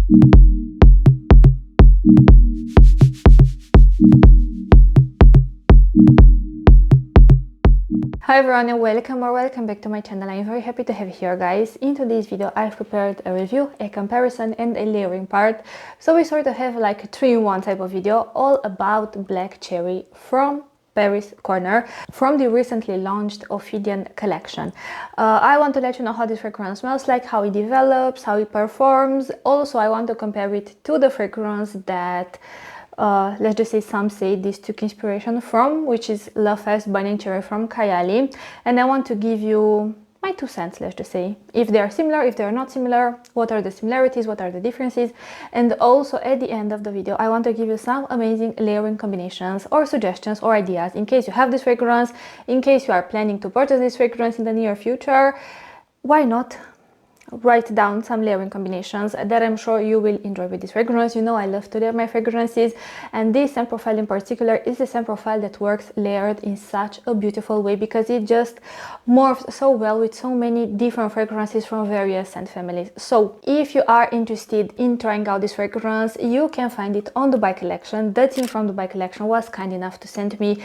Hi everyone and welcome back to my channel. I'm very happy to have you here, guys. In today's video I've prepared a review, a comparison and a layering part. So we sort of have like a 3-in-1 type of video all about black cherry from Paris Corner from the recently launched Ophidian collection. I want to let you know how this fragrance smells like, how it develops, how it performs. Also, I want to compare it to the fragrance that let's just say some say this took inspiration from, which is Lovefest by Cherry from Kayali, and I want to give you my 2 cents, let's just say, if they are similar, if they are not similar, what are the similarities, what are the differences. And also at the end of the video I want to give you some amazing layering combinations or suggestions or ideas in case you have this fragrance, in case you are planning to purchase this fragrance in the near future. Why not write down some layering combinations that I'm sure you will enjoy with this fragrance. You know I love to layer my fragrances, and this scent profile in particular is a scent profile that works layered in such a beautiful way because it just morphs so well with so many different fragrances from various scent families. So if you are interested in trying out this fragrance, you can find it on Dubai Collection. The team from Dubai Collection was kind enough to send me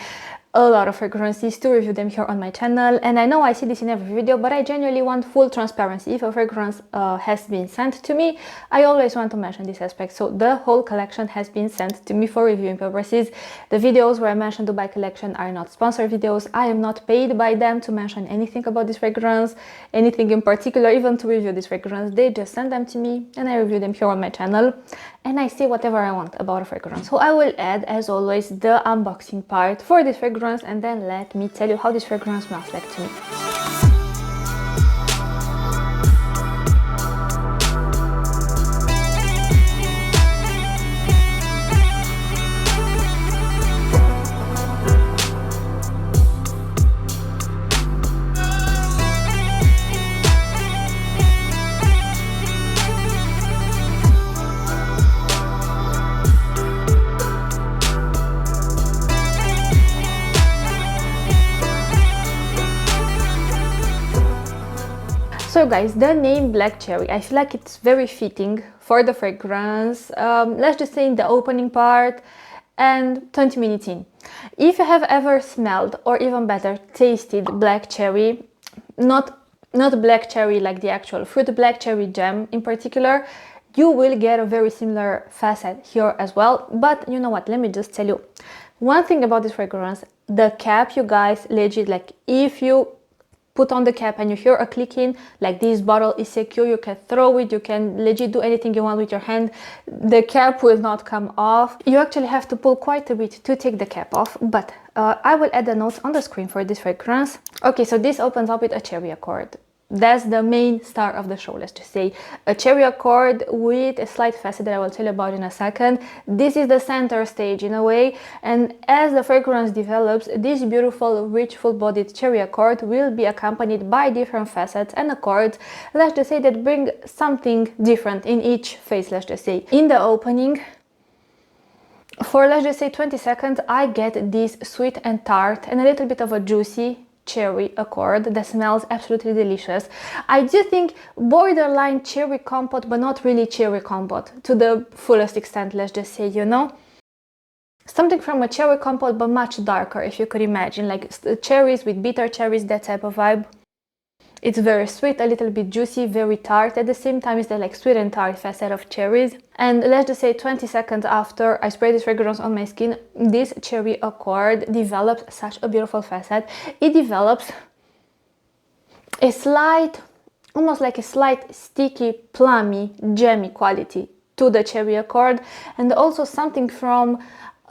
a lot of fragrances to review them here on my channel, and I know I see this in every video, but I genuinely want full transparency. If a fragrance has been sent to me, I always want to mention this aspect. So the whole collection has been sent to me for reviewing purposes. The videos where I mention Dubai Collection are not sponsored videos. I am not paid by them to mention anything about this fragrance, anything in particular, even to review this fragrance. They just send them to me and I review them here on my channel, and I say whatever I want about a fragrance. So I will add, as always, the unboxing part for this fragrance, and then let me tell you how this fragrance smells like to me. So guys, the name Black Cherry, I feel like it's very fitting for the fragrance, let's just say in the opening part and 20 minutes in. If you have ever smelled, or even better, tasted black cherry, not black cherry like the actual fruit, black cherry jam in particular, you will get a very similar facet here as well. But you know what, let me just tell you one thing about this fragrance. The cap, you guys, legit, like if you put on the cap and you hear a clicking, like this bottle is secure, you can throw it, you can legit do anything you want with your hand, the cap will not come off. You actually have to pull quite a bit to take the cap off, but I will add the notes on the screen for this fragrance. Okay, so this opens up with a cherry accord. That's the main star of the show, let's just say. A cherry accord with a slight facet that I will tell you about in a second. This is the center stage in a way, and as the fragrance develops, this beautiful, rich, full-bodied cherry accord will be accompanied by different facets and accords, let's just say, that bring something different in each phase, let's just say. In the opening, for let's just say 20 seconds, I get this sweet and tart and a little bit of a juicy cherry accord that smells absolutely delicious. I do think borderline cherry compote, but not really cherry compote to the fullest extent, let's just say, you know, something from a cherry compote but much darker, if you could imagine, like cherries with bitter cherries, that type of vibe. It's very sweet, a little bit juicy, very tart. At the same time, it's the like sweet and tart facet of cherries. And let's just say 20 seconds after I spray this fragrance on my skin, this cherry accord develops such a beautiful facet. It develops a slight, almost like a slight sticky, plummy, jammy quality to the cherry accord, and also something from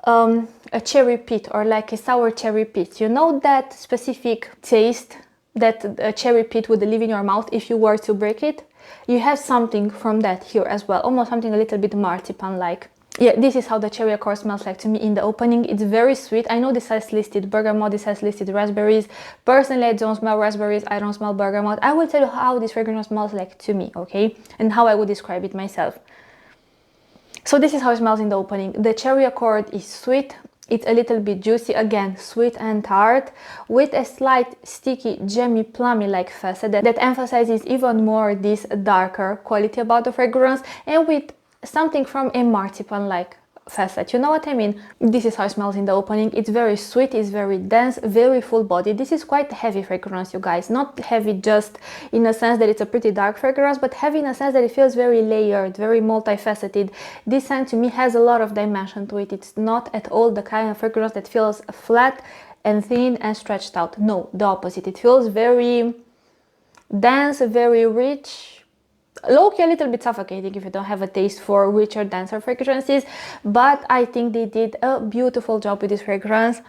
a cherry pit, or like a sour cherry pit. You know that specific taste that a cherry pit would leave in your mouth if you were to break it? You have something from that here as well, almost something a little bit marzipan-like. Yeah, this is how the cherry accord smells like to me in the opening. It's very sweet. I know this has listed bergamot, this has listed raspberries. Personally, I don't smell raspberries, I don't smell bergamot. I will tell you how this fragrance smells like to me, okay? And how I would describe it myself. So this is how it smells in the opening. The cherry accord is sweet. It's a little bit juicy, again, sweet and tart, with a slight sticky, jammy, plummy-like facet that emphasizes even more this darker quality about the fragrance, and with something from a marzipan-like facet, you know what I mean? This is how it smells in the opening. It's very sweet, it's very dense, very full body. This is quite a heavy fragrance, you guys. Not heavy just in a sense that it's a pretty dark fragrance, but heavy in a sense that it feels very layered, very multifaceted. This scent to me has a lot of dimension to it. It's not at all the kind of fragrance that feels flat and thin and stretched out. No, the opposite. It feels very dense, very rich, low-key a little bit suffocating if you don't have a taste for richer, denser fragrances, but I think they did a beautiful job with this fragrance.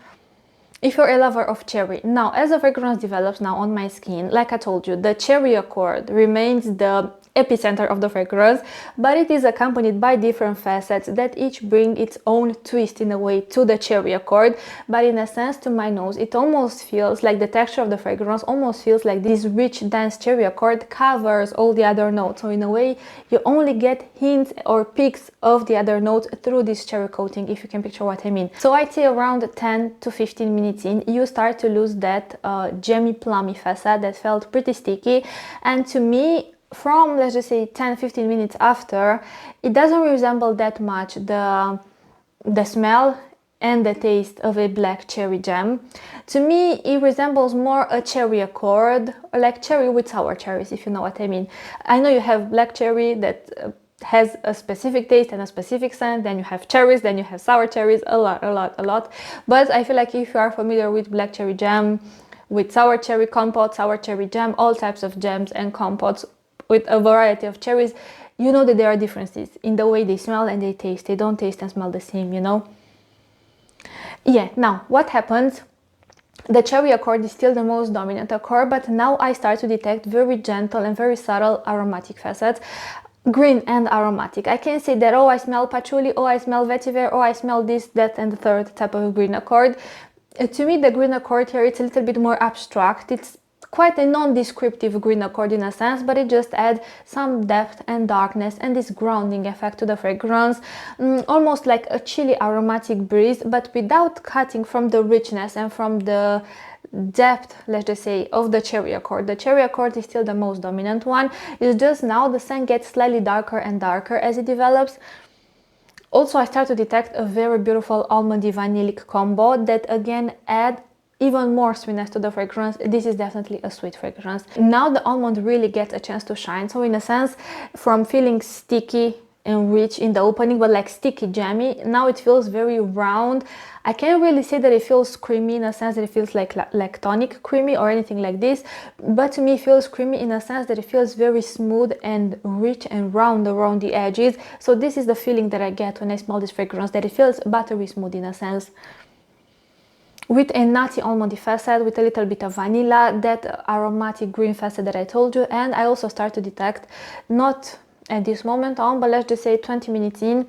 If you're a lover of cherry, now as the fragrance develops now on my skin, like I told you, the cherry accord remains the epicenter of the fragrance, but it is accompanied by different facets that each bring its own twist in a way to the cherry accord. But in a sense, to my nose, it almost feels like the texture of the fragrance almost feels like this rich, dense cherry accord covers all the other notes. So in a way, you only get hints or peaks of the other notes through this cherry coating, if you can picture what I mean. So I'd say around 10 to 15 minutes in, you start to lose that jammy, plummy facet that felt pretty sticky. And to me, from, let's just say, 10-15 minutes after, it doesn't resemble that much the smell and the taste of a black cherry jam. To me, it resembles more a cherry accord, like cherry with sour cherries, if you know what I mean. I know you have black cherry that has a specific taste and a specific scent, then you have cherries, then you have sour cherries, a lot. But I feel like if you are familiar with black cherry jam, with sour cherry compote, sour cherry jam, all types of jams and compotes with a variety of cherries, you know that there are differences in the way they smell and they taste. They don't taste and smell the same, you know? Yeah, now what happens? The cherry accord is still the most dominant accord, but now I start to detect very gentle and very subtle aromatic facets. Green and aromatic. I can say that, oh, I smell patchouli, oh, I smell vetiver, oh, I smell this, that, and the third type of green accord. To me, the green accord here, it's a little bit more abstract. It's quite a non-descriptive green accord in a sense, but it just adds some depth and darkness and this grounding effect to the fragrance, almost like a chilly aromatic breeze, but without cutting from the richness and from the depth, let's just say, of the cherry accord. The cherry accord is still the most dominant one. It's just now the scent gets slightly darker and darker as it develops. Also, I start to detect a very beautiful almondy vanillic combo that again add even more sweetness to the fragrance. This is definitely a sweet fragrance. Now the almond really gets a chance to shine. So in a sense, from feeling sticky and rich in the opening, but like sticky jammy, now it feels very round. I can't really say that it feels creamy in a sense that it feels like lactonic creamy or anything like this, but to me it feels creamy in a sense that it feels very smooth and rich and round around the edges. So this is the feeling that I get when I smell this fragrance, that it feels buttery smooth in a sense, with a nutty almondy facet, with a little bit of vanilla, that aromatic green facet that I told you. And I also start to detect, not at this moment on, but let's just say 20 minutes in,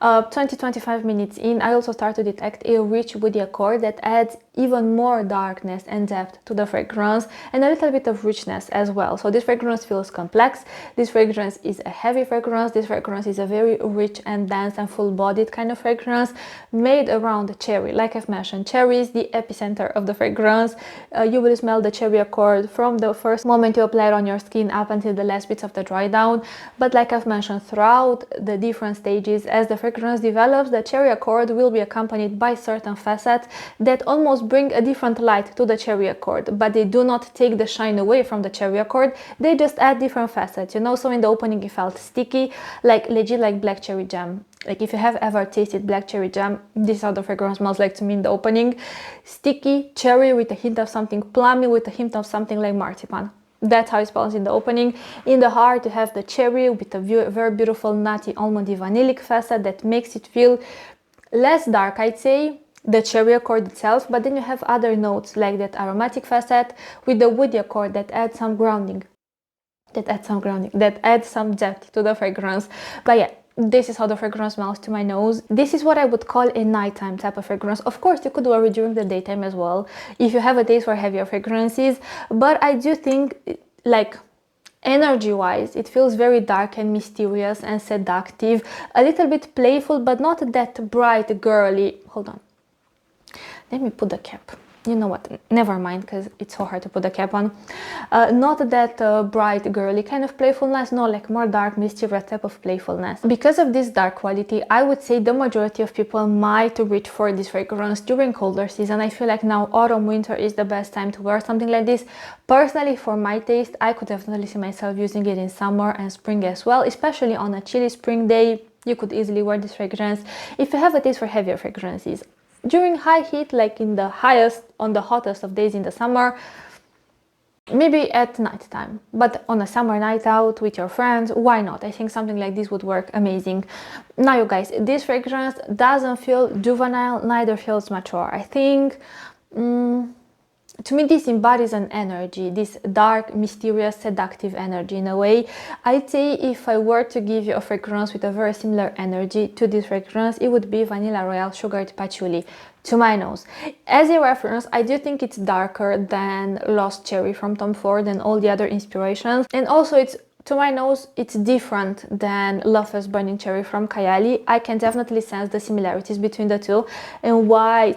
20-25 minutes in, I also start to detect a rich woody accord that adds even more darkness and depth to the fragrance and a little bit of richness as well. So this fragrance feels complex. This fragrance is a heavy fragrance. This fragrance is a very rich and dense and full-bodied kind of fragrance made around cherry. Like I've mentioned, cherry is the epicenter of the fragrance. You will smell the cherry accord from the first moment you apply it on your skin up until the last bits of the dry down. But like I've mentioned, throughout the different stages, as the fragrance develops, the cherry accord will be accompanied by certain facets that almost bring a different light to the cherry accord, but they do not take the shine away from the cherry accord. They just add different facets, you know. So in the opening it felt sticky, like legit like black cherry jam. Like if you have ever tasted black cherry jam, this is how the fragrance smells like to me in the opening. Sticky cherry with a hint of something plummy, with a hint of something like marzipan. That's how it smells in the opening. In the heart you have the cherry with a very beautiful nutty almondy vanillic facet that makes it feel less dark, I'd say, the cherry accord itself, but then you have other notes like that aromatic facet with the woody accord that adds some grounding, that adds some depth to the fragrance. But yeah, this is how the fragrance smells to my nose. This is what I would call a nighttime type of fragrance. Of course, you could wear it during the daytime as well if you have a taste for heavier fragrances, but I do think, like, energy-wise, it feels very dark and mysterious and seductive, a little bit playful, but not that bright, girly. Hold on. Let me put the cap. you know what, never mind, because it's so hard to put the cap on. Not that bright, girly kind of playfulness, no, like more dark, mischievous type of playfulness. Because of this dark quality, I would say the majority of people might reach for this fragrance during colder season. I feel like now autumn, winter is the best time to wear something like this. Personally, for my taste, I could definitely see myself using it in summer and spring as well, especially on a chilly spring day. You could easily wear this fragrance if you have a taste for heavier fragrances. During high heat, like in the highest, on the hottest of days in the summer, maybe at night time, but on a summer night out with your friends, why not? I think something like this would work amazing. Now you guys, this fragrance doesn't feel juvenile, neither feels mature. I think to me this embodies an energy, this dark, mysterious, seductive energy in a way. I'd say if I were to give you a fragrance with a very similar energy to this fragrance, it would be Vanilla Royale Sugared Patchouli to my nose. As a reference, I do think it's darker than Lost Cherry from Tom Ford and all the other inspirations, and also it's, to my nose, it's different than Lovefest Burning Cherry from Kayali. I can definitely sense the similarities between the two, and why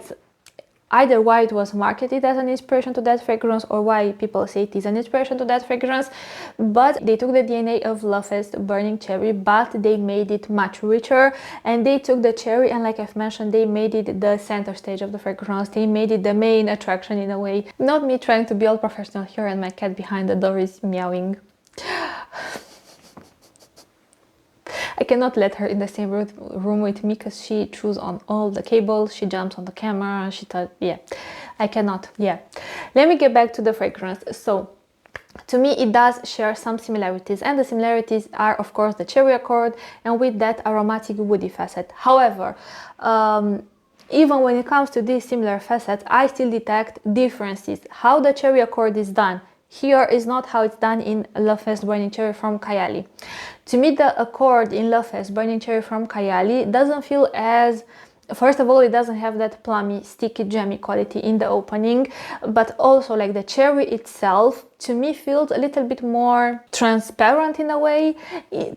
either why it was marketed as an inspiration to that fragrance or why people say it is an inspiration to that fragrance. But they took the DNA of Lovefest Burning Cherry, but they made it much richer, and they took the cherry and, like I've mentioned, they made it the center stage of the fragrance. They made it the main attraction in a way. Not me trying to be all professional here, and my cat behind the door is meowing. I cannot let her in the same room with me because she chews on all the cables, she jumps on the camera, she thought, yeah, I cannot, yeah. Let me get back to the fragrance. So, to me, it does share some similarities, and the similarities are, of course, the cherry accord, and with that aromatic woody facet. However, even when it comes to these similar facets, I still detect differences. How the cherry accord is done here is not how it's done in Lovefest Burning Cherry from Kayali. To me, the accord in Lovefest Burning Cherry from Kayali doesn't feel as... First of all, it doesn't have that plummy, sticky, jammy quality in the opening, but also like the cherry itself, to me, feels a little bit more transparent in a way.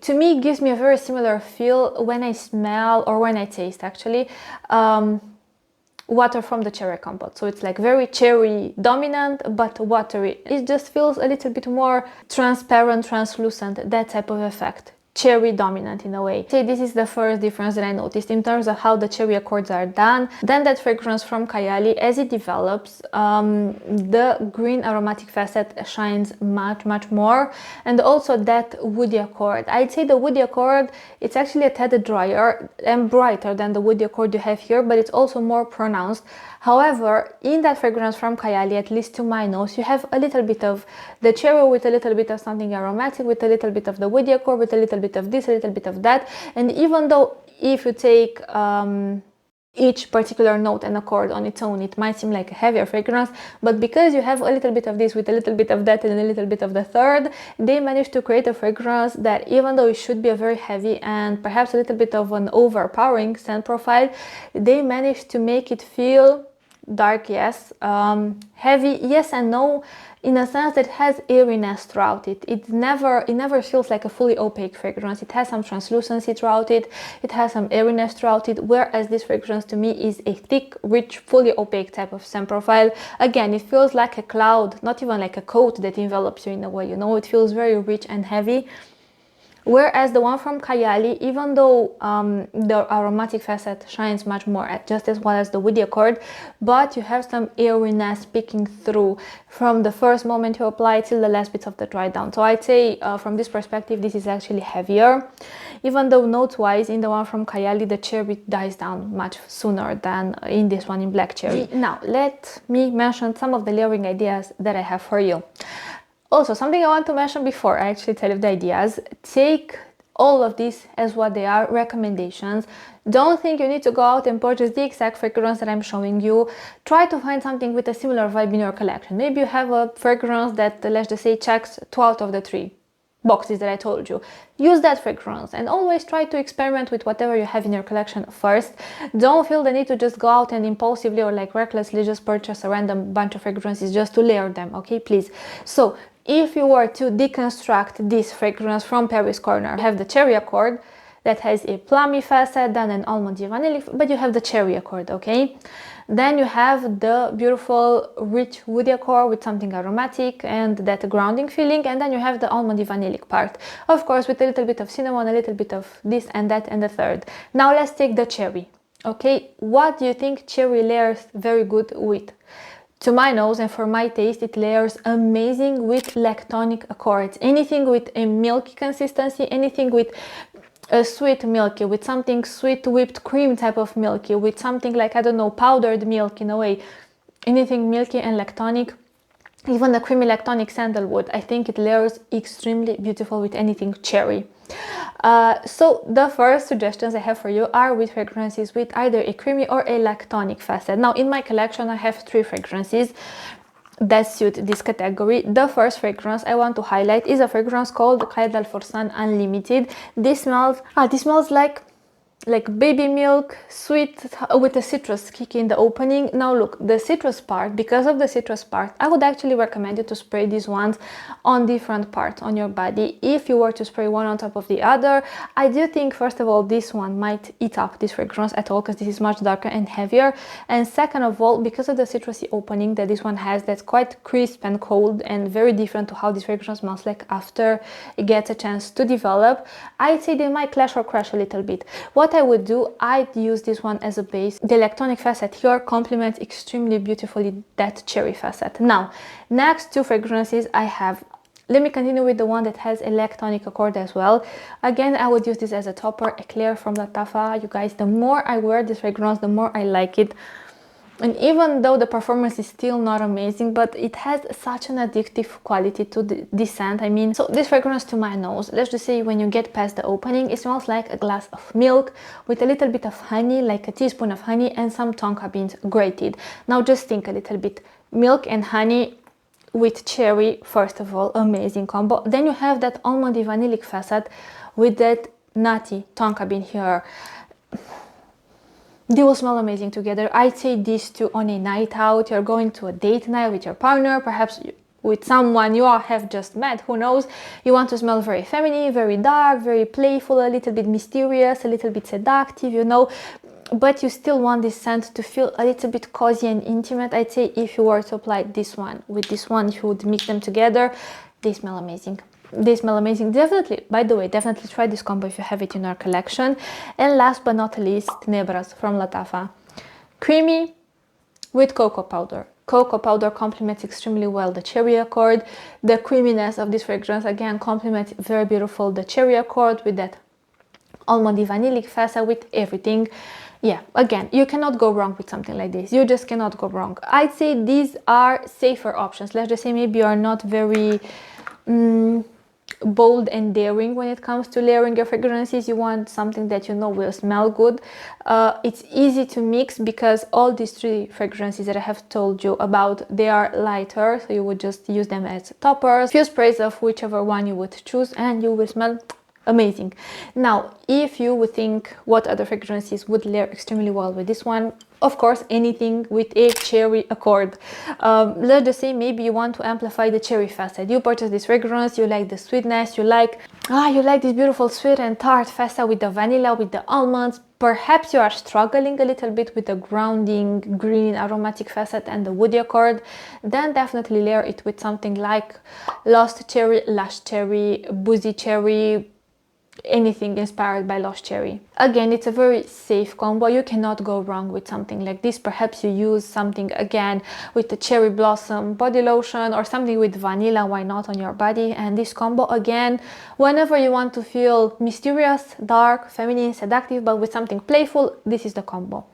To me, it gives me a very similar feel when I smell, or when I taste actually, water from the cherry compote. So it's like very cherry dominant, but watery. It just feels a little bit more transparent, translucent, that type of effect. Cherry dominant in a way. So this is the first difference that I noticed in terms of how the cherry accords are done. Then that fragrance from Kayali, as it develops, the green aromatic facet shines much more, and also that woody accord. I'd say the woody accord, it's actually a tad drier and brighter than the woody accord you have here, but it's also more pronounced. However, in that fragrance from Kayali, at least to my nose, you have a little bit of the cherry with a little bit of something aromatic, with a little bit of the woody accord, with a little bit of this, a little bit of that. And even though if you take each particular note and accord on its own, it might seem like a heavier fragrance, but because you have a little bit of this with a little bit of that and a little bit of the third, they managed to create a fragrance that, even though it should be a very heavy and perhaps a little bit of an overpowering scent profile, they managed to make it feel dark, yes, heavy, yes and no, in a sense that has airiness throughout it. It never feels like a fully opaque fragrance. It has some translucency throughout it, it has some airiness throughout it, whereas this fragrance to me is a thick, rich, fully opaque type of scent profile. Again, it feels like a cloud, not even like a coat that envelops you in a way, you know, it feels very rich and heavy. Whereas the one from Kayali, even though the aromatic facet shines much more, just as well as the woody accord, but you have some airiness peeking through from the first moment you apply till the last bits of the dry down. So I'd say from this perspective, this is actually heavier. Even though note-wise, in the one from Kayali, the cherry dies down much sooner than in this one in Black Cherry. Now, let me mention some of the layering ideas that I have for you. Also, something I want to mention before I actually tell you the ideas, take all of these as what they are, recommendations. Don't think you need to go out and purchase the exact fragrance that I'm showing you. Try to find something with a similar vibe in your collection. Maybe you have a fragrance that, let's just say, checks 2 out of the 3 boxes that I told you. Use that fragrance and always try to experiment with whatever you have in your collection first. Don't feel the need to just go out and impulsively or like recklessly just purchase a random bunch of fragrances just to layer them, okay, please. So if you were to deconstruct this fragrance from Paris Corner, have the cherry accord, that has a plummy facet, then an almondy vanillic, but you have the cherry accord, okay? Then you have the beautiful rich woody accord with something aromatic and that grounding feeling, and then you have the almondy vanillic part, of course, with a little bit of cinnamon, a little bit of this and that and the third. Now let's take the cherry. Okay, what do you think cherry layers very good with? To my nose and for my taste, it layers amazing with lactonic accords. Anything with a milky consistency, anything with a sweet milky, with something sweet whipped cream type of milky, with something like, I don't know, powdered milk in a way. Anything milky and lactonic, even the creamy lactonic sandalwood, I think it layers extremely beautiful with anything cherry. So the first suggestions I have for you are with fragrances with either a creamy or a lactonic facet. Now in my collection I have 3 fragrances that suit this category. The first fragrance I want to highlight is a fragrance called Kayali for Sun Unlimited. This smells like baby milk, sweet with a citrus kick in the opening. Now look, the citrus part, because of the citrus part, I would actually recommend you to spray these ones on different parts on your body. If you were to spray one on top of the other, I do think first of all this one might eat up this fragrance at all, because this is much darker and heavier, and second of all, because of the citrusy opening that this one has, that's quite crisp and cold and very different to how this fragrance smells like after it gets a chance to develop, I'd say they might clash or crash a little bit. What I would do, I'd use this one as a base. The lactonic facet here complements extremely beautifully that cherry facet. Now, next 2 fragrances I have. Let me continue with the one that has a lactonic accord as well. Again, I would use this as a topper, Eclair from Lattafa. You guys, the more I wear this fragrance, the more I like it. And even though the performance is still not amazing, but it has such an addictive quality to the scent. I mean, so this fragrance to my nose, let's just say when you get past the opening, it smells like a glass of milk with a little bit of honey, like a teaspoon of honey and some tonka beans grated. Now just think a little bit, milk and honey with cherry, first of all, amazing combo. Then you have that almondy vanillic facet with that nutty tonka bean here. They will smell amazing together. I'd say these 2 on a night out. You're going to a date night with your partner, perhaps with someone you all have just met, who knows. You want to smell very feminine, very dark, very playful, a little bit mysterious, a little bit seductive, you know, but you still want this scent to feel a little bit cozy and intimate. I'd say if you were to apply this one with this one, if you would mix them together, they smell amazing. They smell amazing. Definitely, by the way, definitely try this combo if you have it in your collection. And last but not least, Nebras from Lattafa. Creamy with cocoa powder. Cocoa powder complements extremely well the cherry accord. The creaminess of this fragrance again complements very beautiful the cherry accord with that almondy vanillic facet with everything. Yeah, again, you cannot go wrong with something like this. You just cannot go wrong. I'd say these are safer options. Let's just say maybe you are not very bold and daring when it comes to layering your fragrances. You want something that you know will smell good. It's easy to mix because all these 3 fragrances that I have told you about, they are lighter, so you would just use them as toppers. Few sprays of whichever one you would choose and you will smell amazing. Now, if you would think what other fragrances would layer extremely well with this one, of course, anything with a cherry accord. Let's just say maybe you want to amplify the cherry facet. You purchase this fragrance, you like the sweetness, you like this beautiful sweet and tart facet with the vanilla, with the almonds. Perhaps you are struggling a little bit with the grounding green aromatic facet and the woody accord, then definitely layer it with something like Lost Cherry, Lush Cherry, Boozy Cherry, anything inspired by Lost Cherry. Again, it's a very safe combo. You cannot go wrong with something like this. Perhaps you use something again with the cherry blossom body lotion or something with vanilla, why not, on your body. And this combo again, whenever you want to feel mysterious, dark, feminine, seductive, but with something playful, this is the combo.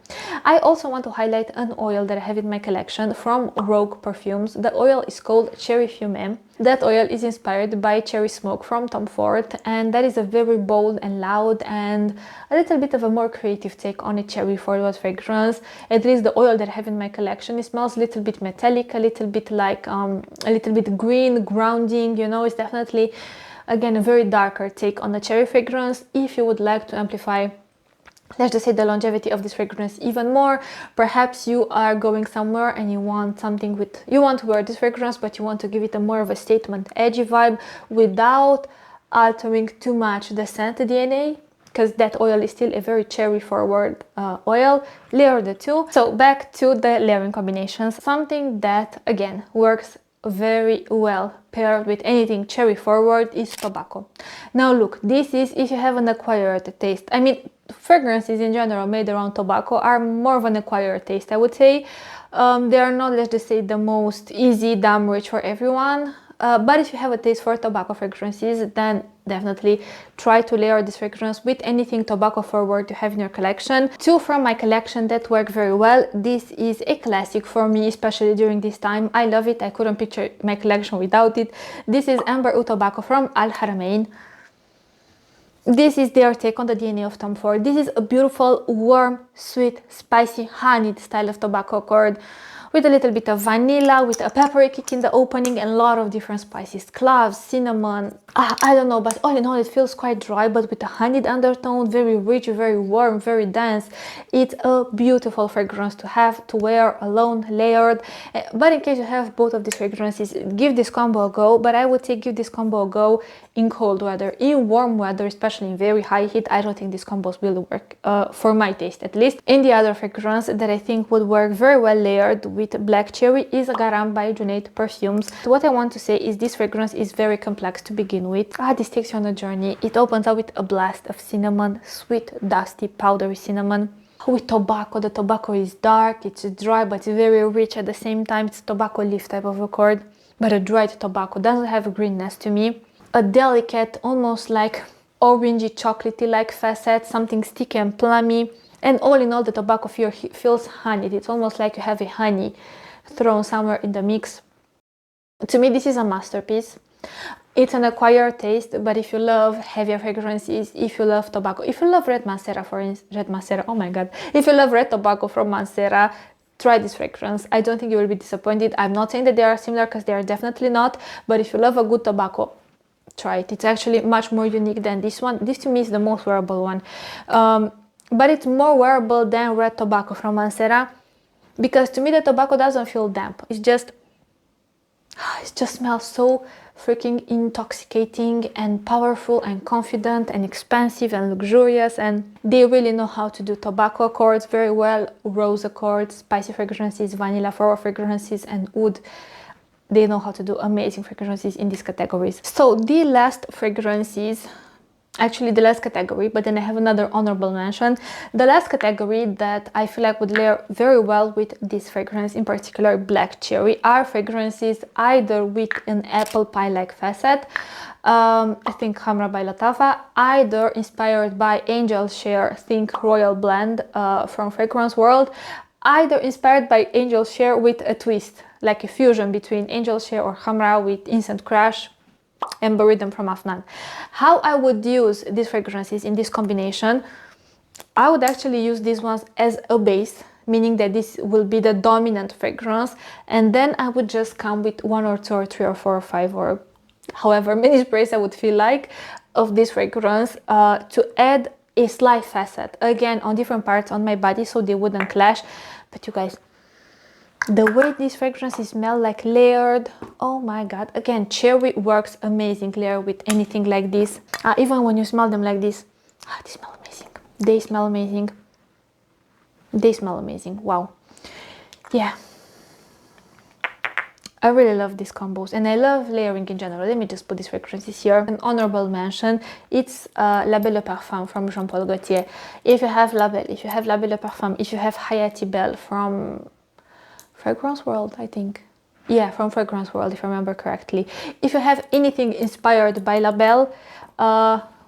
I also want to highlight an oil that I have in my collection from Rogue Perfumes. The oil is called Cherry Fume. That oil is inspired by Cherry Smoke from Tom Ford, and that is a very bold and loud and a little bit of a more creative take on a cherry forward fragrance. At least the oil that I have in my collection, it smells a little bit metallic, a little bit like a little bit green, grounding, you know. It's definitely, again, a very darker take on the cherry fragrance. If you would like to amplify, let's just say, the longevity of this fragrance even more, perhaps you are going somewhere and you want something with, you want to wear this fragrance, but you want to give it a more of a statement, edgy vibe without altering too much the scent DNA. because that oil is still a very cherry forward oil. Layer the two. So back to the layering combinations. Something that again works very well paired with anything cherry forward is tobacco. Now look, this is if you have an acquired taste. I mean, fragrances in general made around tobacco are more of an acquired taste, I would say. They are not, let's just say, the most easy damn rich for everyone. But if you have a taste for tobacco fragrances, then definitely try to layer this fragrance with anything tobacco forward you have in your collection. Two from my collection that work very well. This is a classic for me, especially during this time. I love it. I couldn't picture my collection without it. This is Amber Oud Tobacco from Al Haramain. This is their take on the DNA of Tom Ford. This is a beautiful, warm, sweet, spicy, honeyed style of tobacco accord with a little bit of vanilla, with a peppery kick in the opening and a lot of different spices, cloves, cinnamon. I don't know, but all in all it feels quite dry, but with a honeyed undertone, very rich, very warm, very dense. It's a beautiful fragrance to have, to wear alone, layered. But in case you have both of these fragrances, give this combo a go. But I would say give this combo a go in cold weather. In warm weather, especially in very high heat, I don't think these combos will work, for my taste at least. And the other fragrance that I think would work very well layered with black cherry is Garam by Junaid Perfumes. So what I want to say is this fragrance is very complex to begin with. This takes you on a journey. It opens up with a blast of cinnamon, sweet, dusty, powdery cinnamon. With tobacco, the tobacco is dark, it's dry, but it's very rich at the same time. It's tobacco leaf type of accord, but a dried tobacco doesn't have a greenness to me. A delicate, almost like orangey, chocolatey like facet, something sticky and plummy. And all in all, the tobacco feels honeyed. It's almost like you have a honey thrown somewhere in the mix. To me, this is a masterpiece. It's an acquired taste, but if you love heavier fragrances, if you love tobacco, if you love red Mancera, for instance, oh my god, if you love red tobacco from Mancera, try this fragrance. I don't think you will be disappointed. I'm not saying that they are similar, because they are definitely not, but if you love a good tobacco, try it. It's actually much more unique than this one. This to me is the most wearable one. But it's more wearable than red tobacco from Mancera, because to me the tobacco doesn't feel damp. It just smells so freaking intoxicating and powerful and confident and expansive and luxurious, and they really know how to do tobacco accords very well. Rose accords, spicy fragrances, vanilla floral fragrances, and oud. They know how to do amazing fragrances in these categories. So the last fragrances, actually the last category, but then I have another honorable mention. The last category that I feel like would layer very well with this fragrance, in particular black cherry, are fragrances either with an apple pie like facet, I think Hamra by Latafa, either inspired by Angel Share, think Royal Blend from Fragrance World, either inspired by Angel Share with a twist, like a fusion between Angel Share or Hamra with Instant Crush, Amber Rhythm from Afnan. How I would use these fragrances in this combination, I would actually use these ones as a base, meaning that this will be the dominant fragrance, and then I would just come with 1 or 2 or 3 or 4 or 5 or however many sprays I would feel like of this fragrance to add a slight facet, again on different parts on my body so they wouldn't clash. But you guys, the way these fragrances smell like layered, oh my god. Again, cherry works amazing layered with anything like this. Even when you smell them like this, they smell amazing. They smell amazing. They smell amazing. Wow. Yeah. I really love these combos, and I love layering in general. Let me just put these fragrances here. An honorable mention, it's La Belle Parfum from Jean Paul Gaultier. If you have La Belle, if you have La Belle Parfum, if you have Hayati Belle from Fragrance World, I think. Yeah, from Fragrance World, if I remember correctly. If you have anything inspired by La Belle,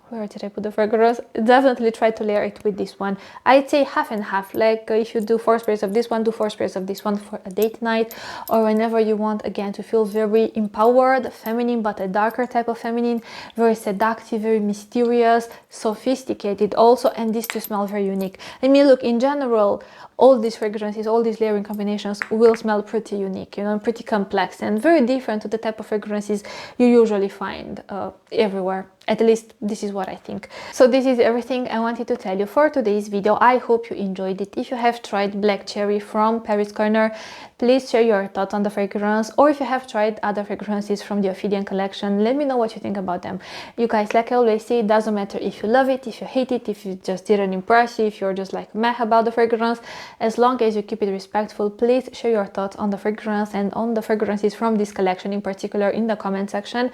where did I put the fragrance? Definitely try to layer it with this one. I'd say half and half. Like if you do 4 sprays of this one, do 4 sprays of this one for a date night, or whenever you want, again, to feel very empowered, feminine, but a darker type of feminine, very seductive, very mysterious, sophisticated also, and this to smell very unique. I mean, look, in general, all these fragrances, all these layering combinations will smell pretty unique, you know, pretty complex and very different to the type of fragrances you usually find everywhere. At least this is what I think. So this is everything I wanted to tell you for today's video. I hope you enjoyed it. If you have tried Black Cherry from Paris Corner, please share your thoughts on the fragrance, or if you have tried other fragrances from the Ophidian collection, let me know what you think about them. You guys, like I always say, it doesn't matter if you love it, if you hate it, if it just didn't impress you, if you're just like meh about the fragrance. As long as you keep it respectful, please share your thoughts on the fragrance and on the fragrances from this collection in particular in the comment section,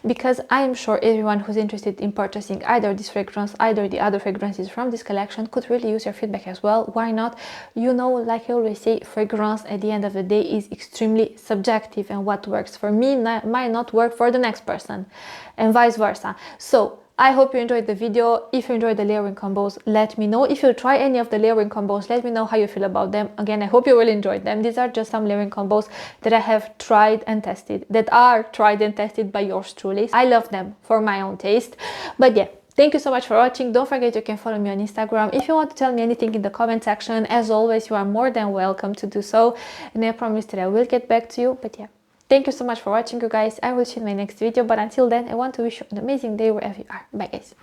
because I am sure everyone who's interested in purchasing either this fragrance, either the other fragrances from this collection could really use your feedback as well. Why not? You know, like I always say, fragrance at the end of the day is extremely subjective, and what works for me might not work for the next person, and vice versa. So I hope you enjoyed the video. If you enjoyed the layering combos, let me know. If you try any of the layering combos, let me know how you feel about them. Again, I hope you will enjoy them. These are just some layering combos that I have tried and tested, that are tried and tested by yours truly. I love them for my own taste. But yeah, thank you so much for watching. Don't forget you can follow me on Instagram. If you want to tell me anything in the comment section, as always, you are more than welcome to do so. And I promise that I will get back to you. But yeah, thank you so much for watching, you guys. I will see you in my next video. But until then, I want to wish you an amazing day wherever you are. Bye, guys.